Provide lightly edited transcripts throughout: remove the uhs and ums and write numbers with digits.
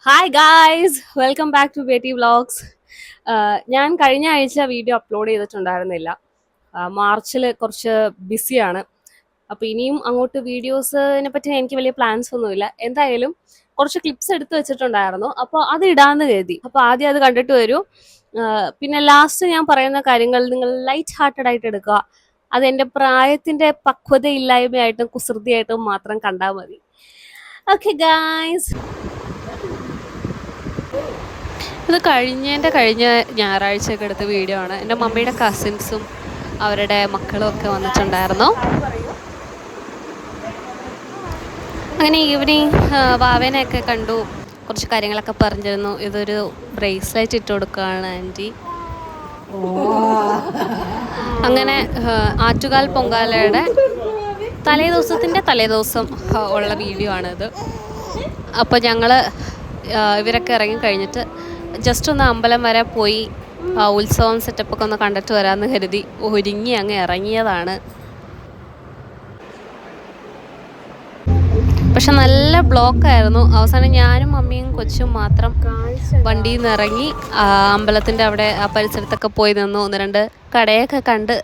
Hi guys, welcome back to Betty vlogs. ഞാൻ കഴിഞ്ഞ ആഴ്ച വീഡിയോ അപ്ലോഡ് ചെയ്തിട്ടുണ്ടായിരുന്നില്ല. മാർച്ചിൽ കുറച്ച് ബിസിയാണ്. അപ്പോൾ ഇനിയും അങ്ങോട്ട് വീഡിയോസിനെ പറ്റി എനിക്ക് വലിയ പ്ലാൻസ് ഒന്നുമില്ല. എന്തായാലും കുറച്ച് ക്ലിപ്സ് എടുത്തു വെച്ചിട്ടുണ്ടായിരുന്നു, അപ്പോൾ അത് ഇടാന്ന് കരുതി. അപ്പോൾ ആദ്യം അത് കണ്ടിട്ട് വരൂ. പിന്നെ ലാസ്റ്റ് ഞാൻ പറയുന്ന കാര്യങ്ങൾ നിങ്ങൾ ലൈറ്റ് ഹാർട്ടഡ് ആയിട്ട് എടുക്കുക. അത് എൻ്റെ പ്രായത്തിൻ്റെ പക്വതയില്ലായ്മയായിട്ടും കുസൃതിയായിട്ടും മാത്രം കണ്ടാൽ മതി. ഓക്കെ ഗായ്സ്, ഇത് കഴിഞ്ഞ ഞായറാഴ്ചയൊക്കെ എടുത്ത വീഡിയോ ആണ്. എൻ്റെ മമ്മിയുടെ കസിൻസും അവരുടെ മക്കളും ഒക്കെ വന്നിട്ടുണ്ടായിരുന്നു. അങ്ങനെ ഈവനിങ് വാവേനെയൊക്കെ കണ്ടു, കുറച്ച് കാര്യങ്ങളൊക്കെ പറഞ്ഞിരുന്നു. ഇതൊരു ബ്രേസ്ലെറ്റ് ഇട്ട് കൊടുക്കുകയാണ് ആൻറ്റി. അങ്ങനെ ആറ്റുകാൽ പൊങ്കാലയുടെ തലേദിവസം ഉള്ള വീഡിയോ ആണിത്. അപ്പോൾ ഞങ്ങൾ ഇവരൊക്കെ ഇറങ്ങി കഴിഞ്ഞിട്ട് ജസ്റ്റ് ഒന്ന് അമ്പലം വരെ പോയി ഉത്സവം സെറ്റപ്പൊക്കെ ഒന്ന് കണ്ടിട്ട് വരാമെന്ന് കരുതി ഒരുങ്ങി അങ്ങ് ഇറങ്ങിയതാണ്. പക്ഷെ നല്ല ബ്ലോക്കായിരുന്നു. അവസാനം ഞാനും മമ്മിയും കൊച്ചും മാത്രം വണ്ടിയിൽ നിന്ന് ഇറങ്ങി അമ്പലത്തിൻ്റെ അവിടെ ആ പരിസരത്തൊക്കെ പോയി നിന്നു. ഒന്ന് രണ്ട് കടയൊക്കെ കണ്ട്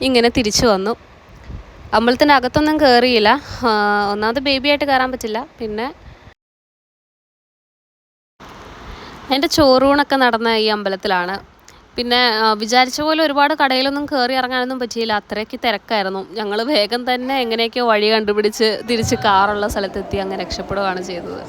ഇങ്ങനെ തിരിച്ചു വന്നു. അമ്പലത്തിൻ്റെ അകത്തൊന്നും കയറിയില്ല. ഒന്നാമത് ബേബിയായിട്ട് കയറാൻ പറ്റില്ല. പിന്നെ എൻ്റെ ചോറൂണൊക്കെ നടന്ന ഈ അമ്പലത്തിലാണ്. പിന്നെ വിചാരിച്ച പോലെ ഒരുപാട് കടയിലൊന്നും കയറി ഇറങ്ങാനൊന്നും പറ്റിയില്ല, അത്രയ്ക്ക് തിരക്കായിരുന്നു. ഞങ്ങൾ വേഗം തന്നെ എങ്ങനെയൊക്കെയോ വഴി കണ്ടുപിടിച്ച് തിരിച്ച് കാറുള്ള സ്ഥലത്തെത്തി അങ്ങ് രക്ഷപ്പെടുകയാണ് ചെയ്തത്.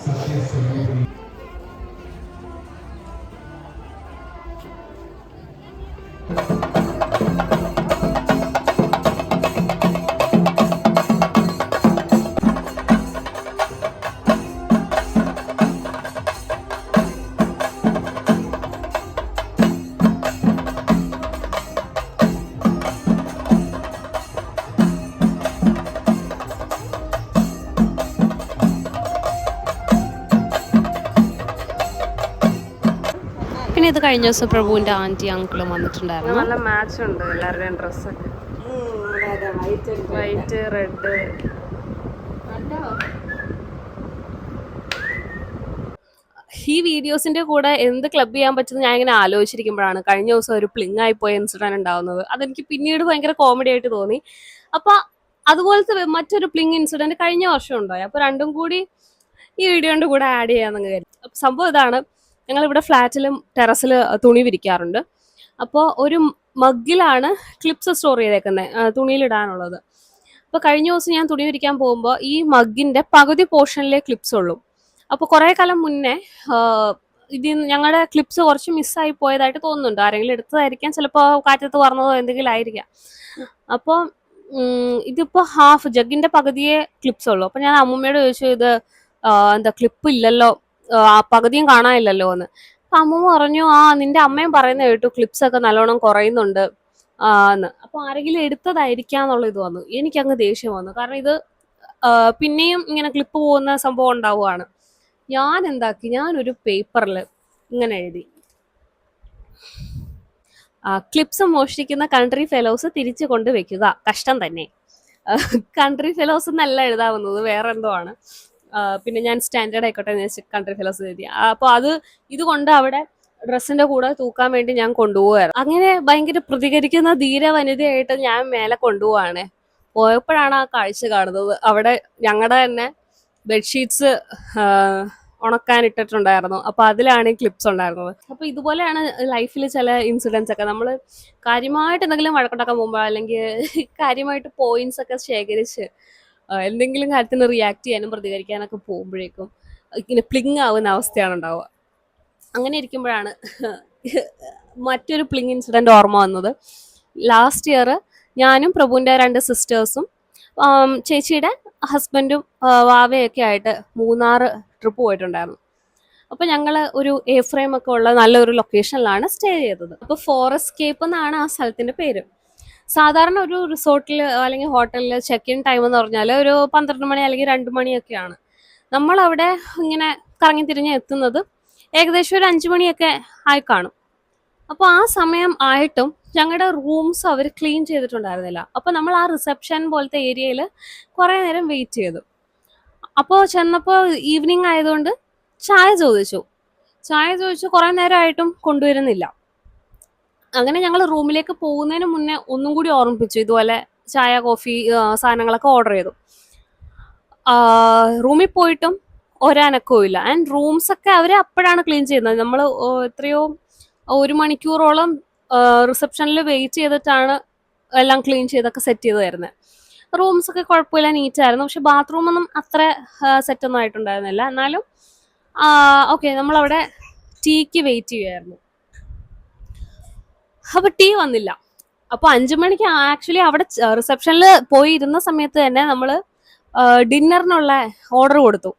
പിന്നെ ഇത് കഴിഞ്ഞ ദിവസം പ്രഭുവിൻ്റെ ആൻറ്റി അങ്കിളും വന്നിട്ടുണ്ടായിരുന്നു. നല്ല മാച്ച് ഉണ്ട് എല്ലാവരുടെയും ഡ്രസ്സൊക്കെ, വൈറ്റ് റെഡ്. ഈ വീഡിയോസിന്റെ കൂടെ എന്ത് ക്ലബ് ചെയ്യാൻ പറ്റുന്ന ഞാൻ ഇങ്ങനെ ആലോചിച്ചിരിക്കുമ്പോഴാണ് കഴിഞ്ഞ ദിവസം ഒരു പ്ലിങ് ആയി പോയ ഇൻസിഡന്റ് ഉണ്ടാവുന്നത്. അതെനിക്ക് പിന്നീട് ഭയങ്കര കോമഡി ആയിട്ട് തോന്നി. അപ്പൊ അതുപോലത്തെ മറ്റൊരു പ്ലിങ് ഇൻസിഡന്റ് കഴിഞ്ഞ വർഷം ഉണ്ടായി. അപ്പൊ രണ്ടും കൂടി ഈ വീഡിയോന്റെ കൂടെ ആഡ് ചെയ്യാമെന്ന് കരുതി. അപ്പൊ സംഭവം ഇതാണ്, ഞങ്ങളിവിടെ ഫ്ലാറ്റിലും ടെറസിൽ തുണി വിരിക്കാറുണ്ട്. അപ്പോൾ ഒരു മഗ്ഗിലാണ് ക്ലിപ്സ് സ്റ്റോർ ചെയ്തേക്കുന്നത്, തുണിയിലിടാനുള്ളത്. അപ്പോൾ കഴിഞ്ഞ ദിവസം ഞാൻ തുണി വിരിക്കാൻ പോകുമ്പോൾ ഈ മഗ്ഗിന്റെ പകുതി പോർഷനിലെ ക്ലിപ്സ് ഉള്ളൂ. അപ്പോൾ കുറേ കാലം മുന്നേ ഇതിൽ ഞങ്ങളുടെ ക്ലിപ്സ് കുറച്ച് മിസ്സായി പോയതായിട്ട് തോന്നുന്നുണ്ട്. ആരെങ്കിലും എടുത്തതായിരിക്കാം, ചിലപ്പോൾ കാറ്റത്ത് പറഞ്ഞതോ എന്തെങ്കിലും ആയിരിക്കാം. അപ്പോൾ ഇതിപ്പോൾ ഹാഫ് ജഗ്ഗിന്റെ പകുതിയെ ക്ലിപ്സ് ഉള്ളൂ. അപ്പോൾ ഞാൻ അമ്മൂമ്മയോട് ചോദിച്ചു, ഇത് എന്താ ക്ലിപ്പ് ഇല്ലല്ലോ, പകുതിയും കാണാനില്ലല്ലോ എന്ന്. അപ്പൊ അമ്മൂമ്മ പറഞ്ഞു, നിന്റെ അമ്മയും പറയുന്ന കേട്ടു ക്ലിപ്സ് ഒക്കെ നല്ലോണം കുറയുന്നുണ്ട് എന്ന്. അപ്പൊ ആരെങ്കിലും എടുത്തതായിരിക്കാന്നുള്ള ഇത് വന്നു. എനിക്കങ്ങ് ദേഷ്യം വന്നു, കാരണം ഇത് പിന്നെയും ഇങ്ങനെ ക്ലിപ്പ് പോകുന്ന സംഭവം ഉണ്ടാവുകയാണ്. ഞാൻ എന്താക്കി, ഞാനൊരു പേപ്പറിൽ ഇങ്ങനെ എഴുതി, ക്ലിപ്സ് മോഷ്ടിക്കുന്ന കൺട്രി ഫെലോസ് തിരിച്ചു കൊണ്ടുവെക്കുക, കഷ്ടം തന്നെ. കൺട്രി ഫെലോസ് എന്നല്ല എഴുതാവുന്നത്, വേറെ എന്തോ ആണ്. പിന്നെ ഞാൻ സ്റ്റാൻഡേർഡ് ആയിക്കോട്ടെ എന്ന് വെച്ച് കൺട്രി ഫെലോസ് എഴുതി. അപ്പോൾ ഇതുകൊണ്ട് അവിടെ ഡ്രസ്സിന്റെ കൂടെ തൂക്കാൻ വേണ്ടി ഞാൻ കൊണ്ടുപോകായിരുന്നു. അങ്ങനെ ഭയങ്കര പ്രതികരിക്കുന്ന ധീര വനിതയായിട്ട് ഞാൻ മേലെ കൊണ്ടുപോവാണ്. പോയപ്പോഴാണ് ആ കാഴ്ച കാണുന്നത്. അവിടെ ഞങ്ങളുടെ തന്നെ ബെഡ്ഷീറ്റ്സ് ഉണക്കാൻ ഇട്ടിട്ടുണ്ടായിരുന്നു. അപ്പൊ അതിലാണ് ഈ ക്ലിപ്സ് ഉണ്ടായിരുന്നത്. അപ്പൊ ഇതുപോലെയാണ് ലൈഫിൽ ചില ഇൻസിഡൻസ് ഒക്കെ. നമ്മൾ കാര്യമായിട്ട് എന്തെങ്കിലും വഴക്കുണ്ടാക്കാൻ പോകുമ്പോൾ, അല്ലെങ്കിൽ കാര്യമായിട്ട് പോയിന്റ്സ് ഒക്കെ ശേഖരിച്ച് എന്തെങ്കിലും കാര്യത്തിന് റിയാക്ട് ചെയ്യാനും പ്രതികരിക്കാനൊക്കെ പോകുമ്പോഴേക്കും ഇങ്ങനെ പ്ലിങ് ആവുന്ന അവസ്ഥയാണ് ഉണ്ടാവുക. അങ്ങനെ ഇരിക്കുമ്പോഴാണ് മറ്റൊരു പ്ലിങ് ഇൻസിഡന്റ് ഓർമ്മ വന്നത്. ലാസ്റ്റ് ഇയർ ഞാനും പ്രഭുവിൻ്റെ 2 സിസ്റ്റേഴ്സും ചേച്ചിയുടെ ഹസ്ബൻഡും വാവയൊക്കെ ആയിട്ട് മൂന്നാർ ട്രിപ്പ് പോയിട്ടുണ്ടായിരുന്നു. അപ്പോൾ ഞങ്ങൾ ഒരു എ ഫ്രെയിം ഒക്കെ ഉള്ള നല്ലൊരു ലൊക്കേഷനിലാണ് സ്റ്റേ ചെയ്തത്. അപ്പോൾ ഫോറസ്റ്റ് കേപ്പ് എന്നാണ് ആ സ്ഥലത്തിന്റെ പേര്. സാധാരണ ഒരു റിസോർട്ടിൽ അല്ലെങ്കിൽ ഹോട്ടലിൽ ചെക്ക് ഇൻ ടൈം എന്ന് പറഞ്ഞാൽ ഒരു 12 മണി അല്ലെങ്കിൽ 2 മണിയൊക്കെയാണ്. നമ്മളവിടെ ഇങ്ങനെ കറങ്ങി തിരിഞ്ഞ് എത്തുന്നത് ഏകദേശം ഒരു 5 മണിയൊക്കെ ആയി കാണും. അപ്പോൾ ആ സമയം ആയിട്ടും ഞങ്ങളുടെ റൂംസ് അവർ ക്ലീൻ ചെയ്തിട്ടുണ്ടായിരുന്നില്ല. അപ്പോൾ നമ്മൾ ആ റിസപ്ഷൻ പോലത്തെ ഏരിയയിൽ കുറേ നേരം വെയിറ്റ് ചെയ്തു. അപ്പോൾ ചെന്നപ്പോൾ ഈവനിങ് ആയതുകൊണ്ട് ചായ ചോദിച്ചു കുറെ നേരമായിട്ടും കൊണ്ടുവരുന്നില്ല. അങ്ങനെ ഞങ്ങൾ റൂമിലേക്ക് പോകുന്നതിന് മുന്നേ ഒന്നും കൂടി ഓർമ്മിപ്പിച്ചു, ഇതുപോലെ ചായ കോഫി സാധനങ്ങളൊക്കെ ഓർഡർ ചെയ്തു. റൂമിൽ പോയിട്ടും ഒരനക്കവും ഇല്ല. ആൻഡ് റൂംസ് ഒക്കെ അവർ അപ്പോഴാണ് ക്ലീൻ ചെയ്യുന്നത്. നമ്മൾ എത്രയോ 1 മണിക്കൂറോളം റിസപ്ഷനിൽ വെയിറ്റ് ചെയ്തിട്ടാണ് എല്ലാം ക്ലീൻ ചെയ്തൊക്കെ സെറ്റ് ചെയ്ത് തരുന്നത്. റൂംസ് ഒക്കെ കുഴപ്പമില്ല, നീറ്റായിരുന്നു. പക്ഷെ ബാത്റൂമൊന്നും അത്ര സെറ്റൊന്നും ആയിട്ടുണ്ടായിരുന്നില്ല. എന്നാലും ഓക്കെ, നമ്മളവിടെ ടീക്ക് വെയിറ്റ് ചെയ്യുമായിരുന്നു. അപ്പൊ ടീ വന്നില്ല. അപ്പൊ 5 മണിക്ക് ആക്ച്വലി അവിടെ റിസപ്ഷനിൽ പോയി ഇരുന്ന സമയത്ത് തന്നെ നമ്മള് ഡിന്നറിനുള്ള ഓർഡർ കൊടുത്തു.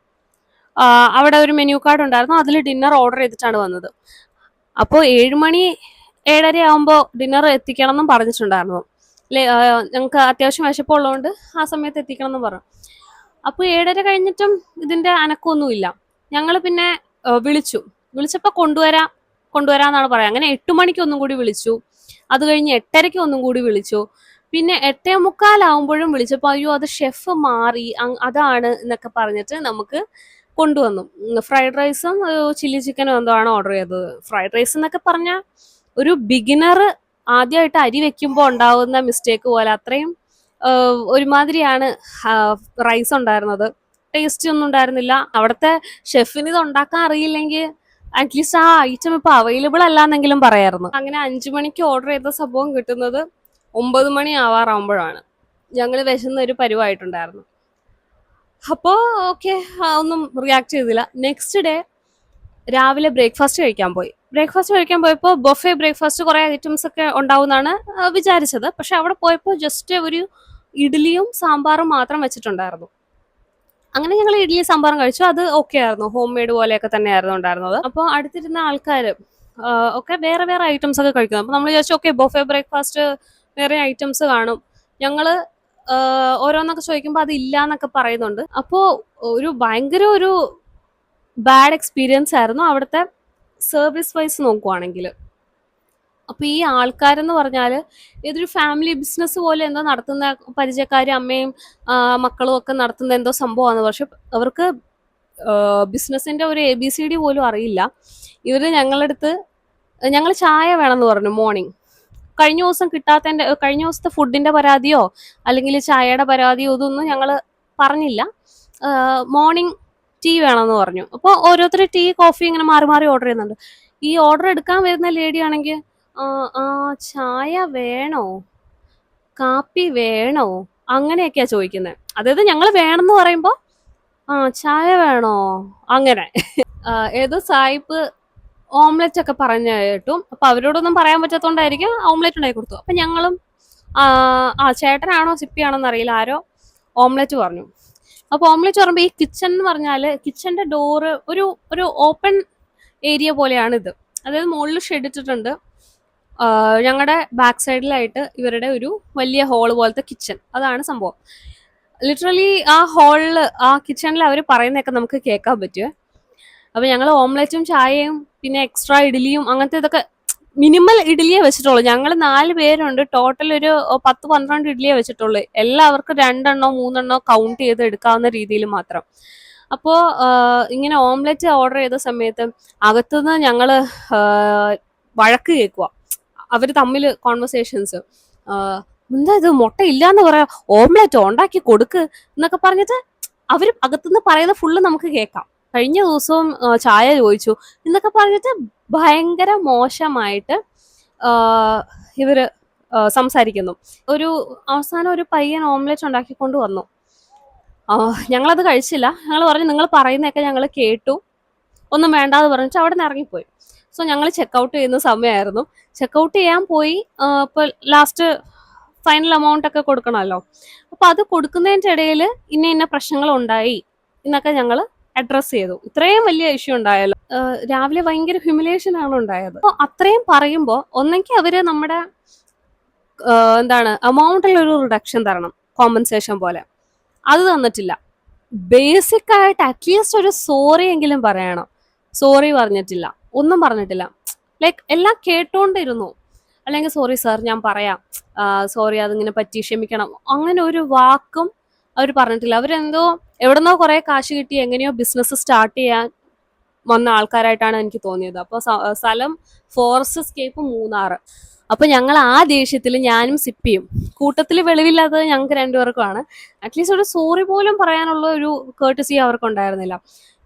അവിടെ ഒരു മെനു കാർഡ് ഉണ്ടായിരുന്നു, അതിൽ ഡിന്നർ ഓർഡർ ചെയ്തിട്ടാണ് വന്നത്. അപ്പോൾ 7 മണി 7:30 ആകുമ്പോൾ ഡിന്നർ എത്തിക്കണം എന്നും പറഞ്ഞിട്ടുണ്ടായിരുന്നു. ഞങ്ങൾക്ക് അത്യാവശ്യം വിശപ്പുള്ളതുകൊണ്ട് ആ സമയത്ത് എത്തിക്കണം എന്നും പറഞ്ഞു. അപ്പോൾ 7:30 കഴിഞ്ഞിട്ടും ഇതിന്റെ അനക്കമൊന്നുമില്ല. ഞങ്ങൾ പിന്നെ വിളിച്ചപ്പോൾ കൊണ്ടുവരാന്നാണ് പറയാം. അങ്ങനെ 8 മണിക്ക് ഒന്നും കൂടി വിളിച്ചു. അത് കഴിഞ്ഞ് 8:30 ഒന്നും കൂടി വിളിച്ചു. പിന്നെ 8:45 വിളിച്ചപ്പോൾ അയ്യോ അത് ഷെഫ് മാറി, അതാണ് എന്നൊക്കെ പറഞ്ഞിട്ട് നമുക്ക് കൊണ്ടുവന്നു. ഫ്രൈഡ് റൈസും ചില്ലി ചിക്കനും എന്തോ ആണ് ഓർഡർ ചെയ്തത്. ഫ്രൈഡ് റൈസ് എന്നൊക്കെ പറഞ്ഞാൽ ഒരു ബിഗിനർ ആദ്യമായിട്ട് അരി വെക്കുമ്പോൾ ഉണ്ടാവുന്ന മിസ്റ്റേക്ക് പോലെ അത്രയും ഒരുമാതിരിയാണ് റൈസ് ഉണ്ടായിരുന്നത്. ടേസ്റ്റ് ഒന്നും ഉണ്ടായിരുന്നില്ല. അവിടുത്തെ ഷെഫിന് ഇത് ഉണ്ടാക്കാൻ അറിയില്ലെങ്കിൽ അറ്റ്ലീസ്റ്റ് ആ ഐറ്റം ഇപ്പൊ അവൈലബിൾ അല്ലാന്നെങ്കിലും പറയായിരുന്നു. അങ്ങനെ 5 മണിക്ക് ഓർഡർ ചെയ്ത സംഭവം കിട്ടുന്നത് 9 മണി ആവാറാകുമ്പോഴാണ്. ഞങ്ങൾ വിശന്ന ഒരു പരുവായിട്ടുണ്ടായിരുന്നു. അപ്പോൾ ഓക്കെ, ഒന്നും റിയാക്ട് ചെയ്തില്ല. നെക്സ്റ്റ് ഡേ രാവിലെ ബ്രേക്ക്ഫാസ്റ്റ് കഴിക്കാൻ പോയപ്പോൾ ബൊഫെ ബ്രേക്ക്ഫാസ്റ്റ് കുറെ ഐറ്റംസ് ഒക്കെ ഉണ്ടാവുമെന്നാണ് വിചാരിച്ചത്. പക്ഷെ അവിടെ പോയപ്പോൾ ജസ്റ്റ് ഒരു ഇഡ്ഡലിയും സാമ്പാറും മാത്രം വെച്ചിട്ടുണ്ടായിരുന്നു. അങ്ങനെ ഞങ്ങൾ ഇഡ്ഡലി സാമ്പാറും കഴിച്ചു. അത് ഓക്കെ ആയിരുന്നു, ഹോം മെയ്ഡ് പോലെയൊക്കെ തന്നെയായിരുന്നു ഉണ്ടായിരുന്നത്. അപ്പോൾ അടുത്തിരുന്ന ആൾക്കാർ ഒക്കെ വേറെ വേറെ ഐറ്റംസ് ഒക്കെ കഴിക്കുന്നു. അപ്പോൾ നമ്മൾ വിചാരിച്ചു ഓക്കെ ബൊഫെ ബ്രേക്ക്ഫാസ്റ്റ് വേറെ ഐറ്റംസ് കാണും. ഞങ്ങള് ഓരോന്നൊക്കെ ചോദിക്കുമ്പോൾ അത് ഇല്ല എന്നൊക്കെ പറയുന്നുണ്ട്. അപ്പോൾ ഭയങ്കര ഒരു ബാഡ് എക്സ്പീരിയൻസ് ആയിരുന്നു അവിടുത്തെ സർവീസ് വൈസ് നോക്കുവാണെങ്കിൽ. അപ്പൊ ഈ ആൾക്കാരെന്ന് പറഞ്ഞാല് ഇതൊരു ഫാമിലി ബിസിനസ് പോലെ എന്തോ നടത്തുന്ന, പരിചയക്കാരും അമ്മയും മക്കളും ഒക്കെ നടത്തുന്ന എന്തോ സംഭവമാണ്. പക്ഷെ അവർക്ക് ബിസിനസിന്റെ ഒരു ABCD പോലും അറിയില്ല. ഇവര് ഞങ്ങൾ ചായ വേണമെന്ന് പറഞ്ഞു മോർണിംഗ്. കഴിഞ്ഞ ദിവസത്തെ ഫുഡിന്റെ പരാതിയോ അല്ലെങ്കിൽ ചായയുടെ പരാതിയോ ഇതൊന്നും ഞങ്ങൾ പറഞ്ഞില്ല. മോർണിംഗ് ടീ വേണമെന്ന് പറഞ്ഞു. അപ്പോൾ ഓരോരുത്തർ ടീ കോഫി ഇങ്ങനെ മാറി മാറി ഓർഡർ ചെയ്യുന്നുണ്ട്. ഈ ഓർഡർ എടുക്കാൻ വരുന്ന ലേഡി ആണെങ്കിൽ ചായ വേണോ, കാപ്പി വേണോ, അങ്ങനെയൊക്കെയാ ചോദിക്കുന്നത്. അതായത് ഞങ്ങൾ വേണമെന്ന് പറയുമ്പോൾ ചായ വേണോ അങ്ങനെ. ഏതോ സായിപ്പ് ഓംലെറ്റ് ഒക്കെ പറഞ്ഞു കേട്ടു. അപ്പൊ അവരോടൊന്നും പറയാൻ പറ്റാത്തോണ്ടായിരിക്കും ഓംലെറ്റ് ഉണ്ടാക്കി കൊടുത്തു. അപ്പൊ ഞങ്ങളും ചേട്ടനാണോ സിപ്പിയാണോന്ന് അറിയില്ല, ആരോ ഓംലെറ്റ് പറഞ്ഞു. അപ്പൊ ഓംലെറ്റ് പറയുമ്പോൾ ഈ കിച്ചൺ എന്ന് പറഞ്ഞാല് കിച്ചന്റെ ഡോറ് ഒരു ഓപ്പൺ ഏരിയ പോലെയാണ് ഇത്. അതായത് മുകളിൽ ഷെഡ് ഇട്ടിട്ടുണ്ട്. ഞങ്ങളുടെ ബാക്ക് സൈഡിലായിട്ട് ഇവരുടെ ഒരു വലിയ ഹോള് പോലത്തെ കിച്ചൺ, അതാണ് സംഭവം. ലിറ്ററലി ആ ഹോളിൽ ആ കിച്ചണിൽ അവർ പറയുന്നതൊക്കെ നമുക്ക് കേൾക്കാൻ പറ്റുമേ. അപ്പൊ ഞങ്ങൾ ഓംലെറ്റും ചായയും പിന്നെ എക്സ്ട്രാ ഇഡ്ഡലിയും അങ്ങനത്തെ ഇതൊക്കെ മിനിമൽ ഇഡ്ഡലിയെ വെച്ചിട്ടുള്ളൂ. ഞങ്ങൾ 4 പേരുണ്ട്, ടോട്ടൽ ഒരു 10-12 ഇഡ്ഡലിയെ വെച്ചിട്ടുള്ളൂ. എല്ലാവർക്കും 2 എണ്ണോ 3 എണ്ണോ കൗണ്ട് ചെയ്ത് എടുക്കാവുന്ന രീതിയിൽ മാത്രം. അപ്പോൾ ഇങ്ങനെ ഓംലെറ്റ് ഓർഡർ ചെയ്ത സമയത്ത് അകത്തുനിന്ന് ഞങ്ങള് വഴക്ക് കേൾക്കുക. അവര് തമ്മിൽ കോൺവെർസേഷൻസ്, എന്താ ഇത് മുട്ട ഇല്ലാന്ന് പറയാ, ഓംലെറ്റ് ഉണ്ടാക്കി കൊടുക്ക് എന്നൊക്കെ പറഞ്ഞിട്ട് അവര് അകത്തുനിന്ന് പറയുന്ന ഫുള്ള് നമുക്ക് കേൾക്കാം. കഴിഞ്ഞ ദിവസവും ചായ ചോദിച്ചു എന്നൊക്കെ പറഞ്ഞിട്ട് ഭയങ്കര മോശമായിട്ട് ഇവര് സംസാരിക്കുന്നു. അവസാനം ഒരു പയ്യൻ ഓംലെറ്റ് ഉണ്ടാക്കിക്കൊണ്ട് വന്നു. ഞങ്ങളത് കഴിച്ചില്ല. ഞങ്ങൾ പറഞ്ഞു നിങ്ങൾ പറയുന്നതൊക്കെ ഞങ്ങൾ കേട്ടു, ഒന്നും വേണ്ടാന്ന് പറഞ്ഞിട്ട് അവിടെ നിന്ന് ഇറങ്ങിപ്പോയി. സോ ഞങ്ങൾ ചെക്കൗട്ട് ചെയ്യുന്ന സമയമായിരുന്നു. ചെക്കൗട്ട് ചെയ്യാൻ പോയി. ഇപ്പൊ ലാസ്റ്റ് ഫൈനൽ എമൗണ്ട് ഒക്കെ കൊടുക്കണമല്ലോ. അപ്പൊ അത് കൊടുക്കുന്നതിന്റെ ഇടയിൽ ഇന്ന പ്രശ്നങ്ങൾ ഉണ്ടായി എന്നൊക്കെ ഞങ്ങൾ അഡ്രസ് ചെയ്തു. ഇത്രയും വലിയ ഇഷ്യൂ ഉണ്ടായല്ലോ. രാവിലെ ഭയങ്കര ഹ്യൂമിലേഷൻ ആണ് ഉണ്ടായത്. അപ്പോൾ അത്രയും പറയുമ്പോൾ ഒന്നെങ്കിൽ അവര് നമ്മുടെ എമൗണ്ടിൽ ഒരു റിഡക്ഷൻ തരണം, കോമ്പൻസേഷൻ പോലെ. അത് തന്നിട്ടില്ല. ബേസിക് ആയിട്ട് അറ്റ്ലീസ്റ്റ് ഒരു സോറി എങ്കിലും പറയണം. സോറി പറഞ്ഞിട്ടില്ല, ഒന്നും പറഞ്ഞിട്ടില്ല. ലൈക്ക് എല്ലാം കേട്ടോണ്ടിരുന്നു. അല്ലെങ്കിൽ സോറി സാർ ഞാൻ പറയാം, സോറി അതിങ്ങനെ പറ്റി, ക്ഷമിക്കണം, അങ്ങനെ ഒരു വാക്കും അവർ പറഞ്ഞിട്ടില്ല. അവരെന്തോ എവിടെന്നോ കുറെ കാശ് കിട്ടി എങ്ങനെയോ ബിസിനസ് സ്റ്റാർട്ട് ചെയ്യാൻ വന്ന ആൾക്കാരായിട്ടാണ് എനിക്ക് തോന്നിയത്. അപ്പോൾ സ്ഥലം ഫോറസ്റ്റ് സ്കേപ്പ് മൂന്നാറ്. അപ്പൊ ഞങ്ങൾ ആ ദേഷ്യത്തിൽ ഞാനും സിപ്പിയും കൂട്ടത്തിൽ വെളിവില്ലാത്തത് ഞങ്ങൾക്ക് രണ്ടുപേർക്കുമാണ്. അറ്റ്ലീസ്റ്റ് ഒരു സോറി പോലും പറയാനുള്ള ഒരു കേർട്ടസി അവർക്ക് ഉണ്ടായിരുന്നില്ല.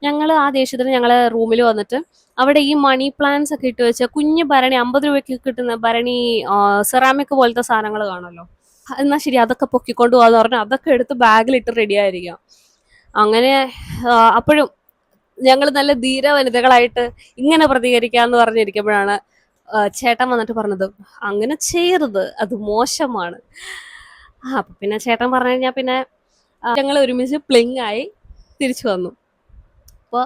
ഞങ്ങൾ ആ ദേഷ്യത്തിൽ ഞങ്ങൾ റൂമിൽ വന്നിട്ട് അവിടെ ഈ മണി പ്ലാന്റ്സ് ഒക്കെ ഇട്ട് വെച്ച കുഞ്ഞു ഭരണി 50 രൂപയ്ക്ക് കിട്ടുന്ന ഭരണി സെറാമിക് പോലത്തെ സാധനങ്ങൾ കാണുമല്ലോ, എന്നാ ശരി അതൊക്കെ പൊക്കിക്കൊണ്ട് പോകാന്ന് പറഞ്ഞാൽ അതൊക്കെ എടുത്ത് ബാഗിലിട്ട് റെഡി ആയിരിക്കാം. അങ്ങനെ അപ്പോഴും ഞങ്ങൾ നല്ല ധീര വനിതകളായിട്ട് ഇങ്ങനെ പ്രതികരിക്കാന്ന് പറഞ്ഞിരിക്കുമ്പോഴാണ് ചേട്ടൻ വന്നിട്ട് പറഞ്ഞത്, അങ്ങനെ ചെയ്യരുത്, അത് മോശമാണ്. അപ്പൊ പിന്നെ ചേട്ടൻ പറഞ്ഞു കഴിഞ്ഞാൽ പിന്നെ ഞങ്ങൾ ഒരുമിച്ച് പ്ലിങ് ആയി തിരിച്ചു വന്നു. അപ്പോൾ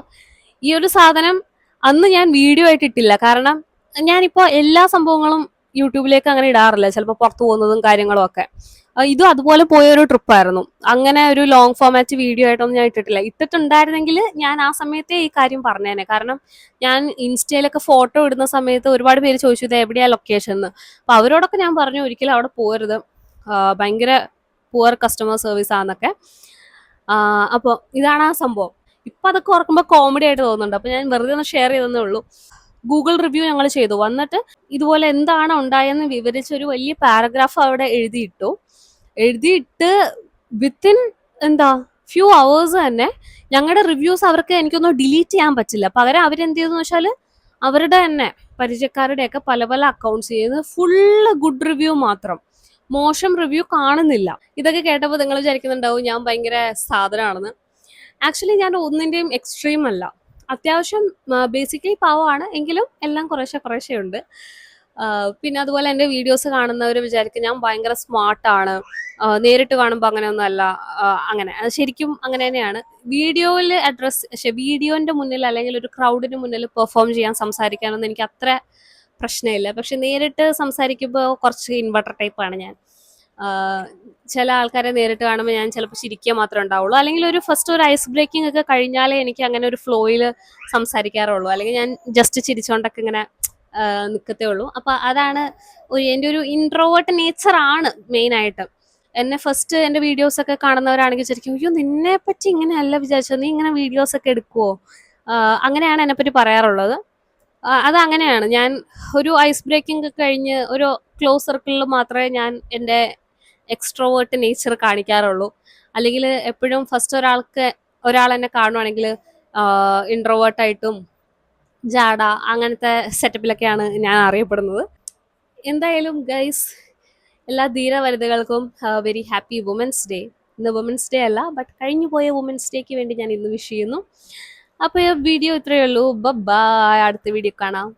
ഈ ഒരു സാധനം അന്ന് ഞാൻ വീഡിയോ ആയിട്ട് ഇട്ടില്ല, കാരണം ഞാനിപ്പോൾ എല്ലാ സംഭവങ്ങളും യൂട്യൂബിലേക്ക് അങ്ങനെ ഇടാറില്ല, ചിലപ്പോൾ പുറത്തു പോകുന്നതും കാര്യങ്ങളും ഒക്കെ. ഇതും അതുപോലെ പോയൊരു ട്രിപ്പായിരുന്നു. അങ്ങനെ ഒരു ലോങ് ഫോമാറ്റ് വീഡിയോ ആയിട്ടൊന്നും ഞാൻ ഇട്ടിട്ടില്ല. ഇട്ടിട്ടുണ്ടായിരുന്നെങ്കിൽ ഞാൻ ആ സമയത്തെ ഈ കാര്യം പറഞ്ഞേനെ. കാരണം ഞാൻ ഇൻസ്റ്റയിലൊക്കെ ഫോട്ടോ ഇടുന്ന സമയത്ത് ഒരുപാട് പേര് ചോദിച്ചു ഇത് എവിടെയാ ലൊക്കേഷൻ എന്ന്. അപ്പൊ അവരോടൊക്കെ ഞാൻ പറഞ്ഞു ഒരിക്കലും അവിടെ പോകരുത്, ഭയങ്കര പുവർ കസ്റ്റമർ സർവീസ് ആണെന്നൊക്കെ. അപ്പോൾ ഇതാണ് ആ സംഭവം. ഇപ്പൊ അതൊക്കെ ഓർക്കുമ്പോൾ കോമഡി ആയിട്ട് തോന്നുന്നുണ്ട്. അപ്പൊ ഞാൻ വെറുതെ ഒന്ന് ഷെയർ ചെയ്തേ ഉള്ളൂ. ഗൂഗിൾ റിവ്യൂ ഞങ്ങൾ ചെയ്തു. വന്നിട്ട് ഇതുപോലെ എന്താണ് ഉണ്ടായെന്ന് വിവരിച്ച് ഒരു വലിയ പാരഗ്രാഫ് അവിടെ എഴുതിയിട്ട് വിത്തിൻ ഫ്യൂ അവേഴ്സ് തന്നെ ഞങ്ങളുടെ റിവ്യൂസ് അവർക്ക് എനിക്കൊന്നും ഡിലീറ്റ് ചെയ്യാൻ പറ്റില്ല. പകരം അവരെന്ത് ചെയ്തെന്ന് വെച്ചാൽ അവരുടെ തന്നെ പരിചയക്കാരുടെയൊക്കെ പല പല അക്കൗണ്ട്സ് ചെയ്ത് ഫുള്ള് ഗുഡ് റിവ്യൂ മാത്രം, മോശം റിവ്യൂ കാണുന്നില്ല. ഇതൊക്കെ കേട്ടപ്പോൾ നിങ്ങൾ വിചാരിക്കുന്നുണ്ടാവും ഞാൻ ഭയങ്കര സാധനമാണെന്ന്. ആക്ച്വലി ഞാൻ ഒന്നിൻ്റെയും എക്സ്ട്രീം അല്ല. അത്യാവശ്യം ബേസിക്കലി പാവമാണ്, എങ്കിലും എല്ലാം കുറേശ്ശെ ഉണ്ട്. പിന്നെ അതുപോലെ എൻ്റെ വീഡിയോസ് കാണുന്നവർ വിചാരിക്കും ഞാൻ ഭയങ്കര സ്മാർട്ടാണ്, നേരിട്ട് കാണുമ്പോൾ അങ്ങനെയൊന്നും അല്ല. അങ്ങനെ അത് ശരിക്കും അങ്ങനെ തന്നെയാണ്. വീഡിയോയിൽ വീഡിയോൻ്റെ മുന്നിൽ അല്ലെങ്കിൽ ഒരു ക്രൗഡിന് മുന്നിൽ പെർഫോം ചെയ്യാൻ സംസാരിക്കാനൊന്നും എനിക്ക് അത്ര പ്രശ്നമില്ല. പക്ഷെ നേരിട്ട് സംസാരിക്കുമ്പോൾ കുറച്ച് ഇൻവെർട്ടർ ടൈപ്പാണ് ഞാൻ. ചില ആൾക്കാരെ നേരിട്ട് കാണുമ്പോൾ ഞാൻ ചിലപ്പോൾ ചിരിക്കുക മാത്രമേ ഉണ്ടാവുള്ളൂ, അല്ലെങ്കിൽ ഒരു ഐസ് ബ്രേക്കിംഗ് ഒക്കെ കഴിഞ്ഞാലേ എനിക്ക് അങ്ങനെ ഒരു ഫ്ലോയിൽ സംസാരിക്കാറുള്ളൂ, അല്ലെങ്കിൽ ഞാൻ ജസ്റ്റ് ചിരിച്ചുകൊണ്ടൊക്കെ ഇങ്ങനെ നിൽക്കത്തേ ഉള്ളൂ. അപ്പം അതാണ് എൻ്റെ ഒരു ഇൻട്രോവേർട്ട് നേച്ചറാണ് മെയിനായിട്ട്. എന്നെ ഫസ്റ്റ് എൻ്റെ വീഡിയോസൊക്കെ കാണുന്നവരാണെങ്കിൽ ശരിക്കും അയ്യോ നിന്നെ പറ്റി ഇങ്ങനെയല്ല വിചാരിച്ചത്, നീ ഇങ്ങനെ വീഡിയോസൊക്കെ എടുക്കുമോ, അങ്ങനെയാണ് എന്നെപ്പറ്റി പറയാറുള്ളത്. അതങ്ങനെയാണ്. ഞാൻ ഒരു ഐസ് ബ്രേക്കിംഗ് ഒക്കെ കഴിഞ്ഞ് ഒരു ക്ലോസ് സർക്കിളിൽ മാത്രമേ ഞാൻ എൻ്റെ എക്സ്ട്രോവേർട്ട് നേച്ചർ കാണിക്കാറുള്ളൂ. അല്ലെങ്കിൽ എപ്പോഴും ഫസ്റ്റ് ഒരാൾ എന്നെ കാണുവാണെങ്കിൽ ഇൻട്രോവേർട്ടായിട്ടും ജാട അങ്ങനത്തെ സെറ്റപ്പിലൊക്കെയാണ് ഞാൻ അറിയപ്പെടുന്നത്. എന്തായാലും ഗൈസ്, എല്ലാ ധീര വനിതകൾക്കും വെരി ഹാപ്പി വുമൻസ് ഡേ. ഇന്ന് വുമൻസ് ഡേ അല്ല, ബട്ട് കഴിഞ്ഞു പോയ വുമൻസ് ഡേക്ക് വേണ്ടി ഞാൻ ഇന്ന് വിഷ് ചെയ്യുന്നു. അപ്പോൾ വീഡിയോ ഇത്രയേ ഉള്ളൂ. ബൈ, അടുത്ത വീഡിയോ കാണാം.